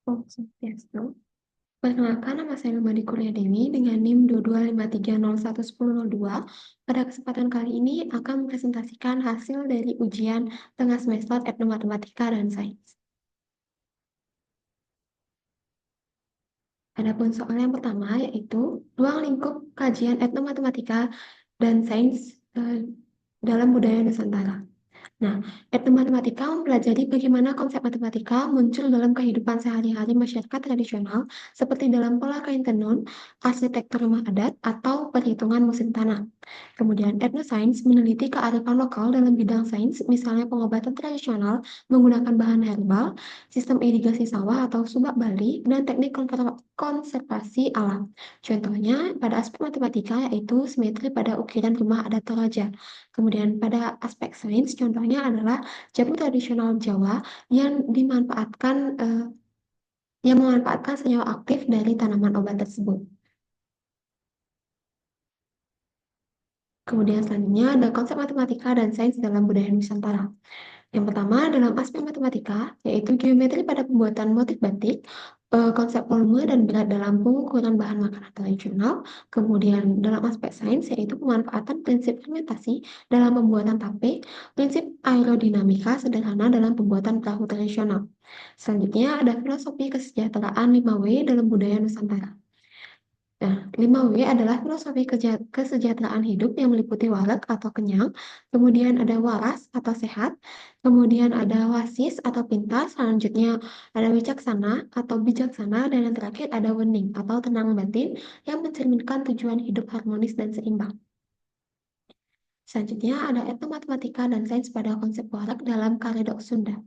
Oh, Swastiastu. Perkenalkan, nama saya Lumadi Kurnia Dewi dengan NIM 2253011002. Pada kesempatan kali ini akan mempresentasikan hasil dari ujian tengah semester Etnomatematika dan Sains. Adapun soal yang pertama yaitu ruang lingkup kajian etnomatematika dan sains dalam budaya Nusantara. Nah, etnomatematika mempelajari bagaimana konsep matematika muncul dalam kehidupan sehari-hari masyarakat tradisional seperti dalam pola kain tenun, arsitektur rumah adat, atau perhitungan musim tanam. Kemudian etnosains meneliti kearifan lokal dalam bidang sains, misalnya pengobatan tradisional menggunakan bahan herbal, sistem irigasi sawah atau subak Bali, dan teknik konservasi alam. Contohnya pada aspek matematika yaitu simetri pada ukiran rumah adat Toraja. Kemudian pada aspek sains, contohnya adalah jamu tradisional Jawa yang dimanfaatkan yang memanfaatkan senyawa aktif dari tanaman obat tersebut. Kemudian selanjutnya ada konsep matematika dan sains dalam budaya Nusantara. Yang pertama dalam aspek matematika, yaitu geometri pada pembuatan motif batik, konsep volume dan berat dalam pengukuran bahan makanan tradisional. Kemudian dalam aspek sains, yaitu pemanfaatan prinsip fermentasi dalam pembuatan tape, prinsip aerodinamika sederhana dalam pembuatan perahu tradisional. Selanjutnya ada filosofi kesejahteraan 5W dalam budaya Nusantara. Nah, 5W adalah filosofi kesejahteraan hidup yang meliputi warak atau kenyang, kemudian ada waras atau sehat, kemudian ada wasis atau pintar, selanjutnya ada wicaksana atau bijaksana, dan yang terakhir ada wening atau tenang batin yang mencerminkan tujuan hidup harmonis dan seimbang. Selanjutnya ada etnomatematika dan sains pada konsep warak dalam Karedok Sunda.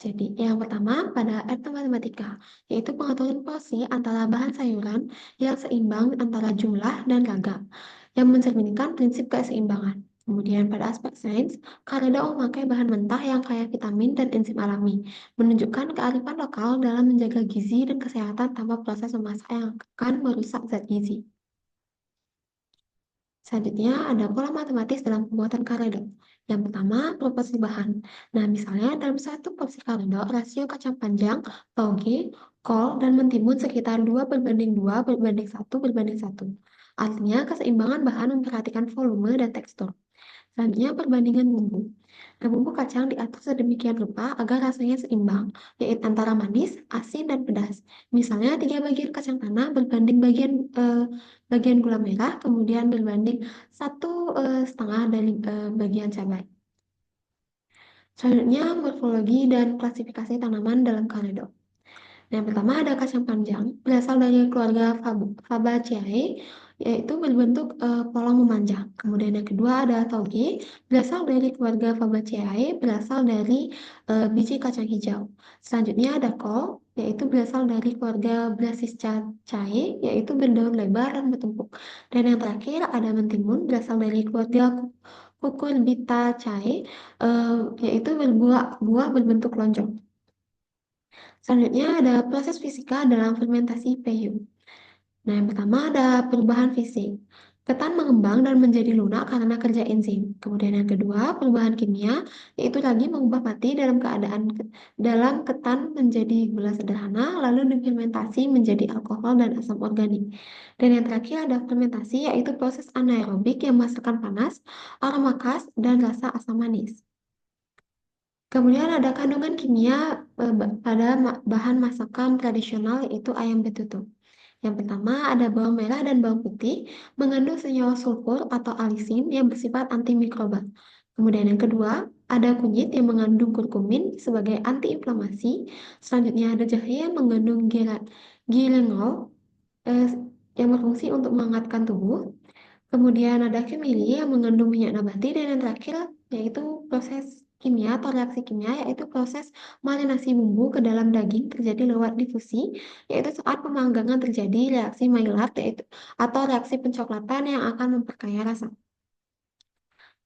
Jadi, yang pertama pada etnomatematika, yaitu pengaturan porsi antara bahan sayuran yang seimbang antara jumlah dan ragam, yang mencerminkan prinsip keseimbangan. Kemudian pada aspek sains, Kareda memakai bahan mentah yang kaya vitamin dan enzim alami, menunjukkan kearifan lokal dalam menjaga gizi dan kesehatan tanpa proses memasak yang akan merusak zat gizi. Selanjutnya ada pola matematis dalam pembuatan karedok. Yang pertama, proporsi bahan. Nah, misalnya dalam satu porsi karedok, rasio kacang panjang, toge, kol, dan mentimun sekitar 2:2:1:1. Artinya, keseimbangan bahan memperhatikan volume dan tekstur. Selanjutnya, perbandingan bumbu. Nah, bumbu kacang diatur sedemikian rupa agar rasanya seimbang, yaitu antara manis, asin, dan pedas. Misalnya, 3 bagian kacang tanah berbanding bagian gula merah, kemudian berbanding 1,5 dari bagian cabai. Selanjutnya, morfologi dan klasifikasi tanaman dalam karedok. Yang pertama ada kacang panjang, berasal dari keluarga Fabaceae, yaitu berbentuk polong memanjang. Kemudian yang kedua ada toge, berasal dari keluarga Fabaceae, berasal dari biji kacang hijau. Selanjutnya ada kol, yaitu berasal dari keluarga Brassicaceae, yaitu berdaun lebar dan bertumpuk. Dan yang terakhir ada mentimun, berasal dari keluarga Cucurbitaceae, yaitu buah berbentuk lonjong. Selanjutnya ada proses fisika dalam fermentasi PU. Nah, yang pertama ada perubahan fisik. Ketan mengembang dan menjadi lunak karena kerja enzim. Kemudian yang kedua, perubahan kimia, yaitu ragi mengubah mati dalam ketan menjadi gula sederhana, lalu difermentasi menjadi alkohol dan asam organik. Dan yang terakhir ada fermentasi, yaitu proses anaerobik yang menghasilkan panas, aroma khas, dan rasa asam manis. Kemudian ada kandungan kimia pada bahan masakan tradisional yaitu ayam betutu. Yang pertama ada bawang merah dan bawang putih mengandung senyawa sulfur atau alisin yang bersifat antimikroba. Kemudian yang kedua ada kunyit yang mengandung kurkumin sebagai antiinflamasi. Selanjutnya ada jahe yang mengandung girenol eh, yang berfungsi untuk menghangatkan tubuh. Kemudian ada kemiri yang mengandung minyak nabati, dan yang terakhir yaitu proses kimia atau reaksi kimia, yaitu proses marinasi bumbu ke dalam daging terjadi lewat difusi, yaitu saat pemanggangan terjadi reaksi Maillard yaitu atau reaksi pencoklatan yang akan memperkaya rasa.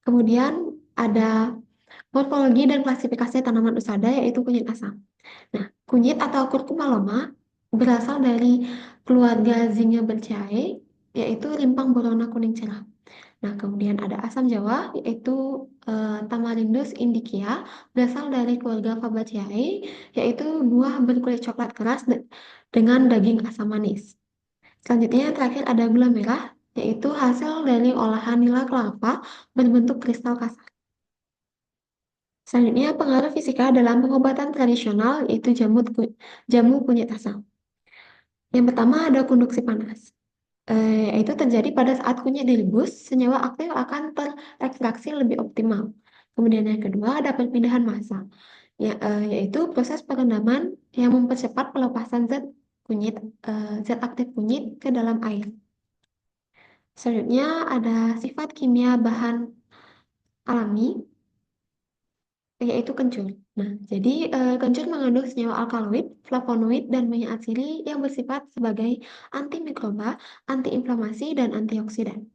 Kemudian ada morfologi dan klasifikasi tanaman usada yaitu kunyit asam. Nah, kunyit atau curcuma loma berasal dari keluarga Zingiberraceae, yaitu rimpang berwarna kuning cerah. Nah, kemudian ada asam jawa, yaitu Tamarindus indica, berasal dari keluarga Fabaceae, yaitu buah berkulit coklat keras dengan daging asam manis. Selanjutnya, yang terakhir ada gula merah, yaitu hasil dari olahan nila kelapa berbentuk kristal kasar. Selanjutnya, pengaruh fisika dalam pengobatan tradisional, yaitu jamu kunyit asam. Yang pertama ada konduksi panas. Itu terjadi pada saat kunyit direbus, senyawa aktif akan terekstraksi lebih optimal. Kemudian yang kedua ada perpindahan massa, yaitu proses perendaman yang mempercepat pelepasan kunyit, zat aktif kunyit ke dalam air. Selanjutnya ada sifat kimia bahan alami, yaitu kencur. Nah, jadi kencur mengandung senyawa alkaloid, flavonoid, dan minyak atsiri yang bersifat sebagai antimikroba, antiinflamasi, dan antioksidan.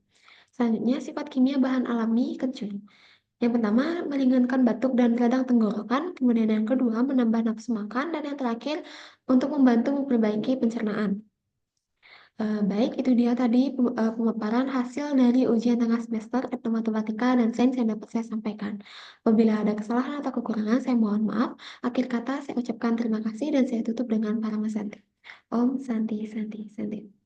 Selanjutnya, sifat kimia bahan alami kencur. Yang pertama, meringankan batuk dan radang tenggorokan. Kemudian yang kedua, menambah nafsu makan. Dan yang terakhir, untuk membantu memperbaiki pencernaan. Baik, itu dia tadi pemaparan hasil dari ujian tengah semester atau matematika dan sains yang dapat saya sampaikan. Apabila ada kesalahan atau kekurangan, saya mohon maaf. Akhir kata, saya ucapkan terima kasih dan saya tutup dengan para Santi. Om Santi Santi Santi.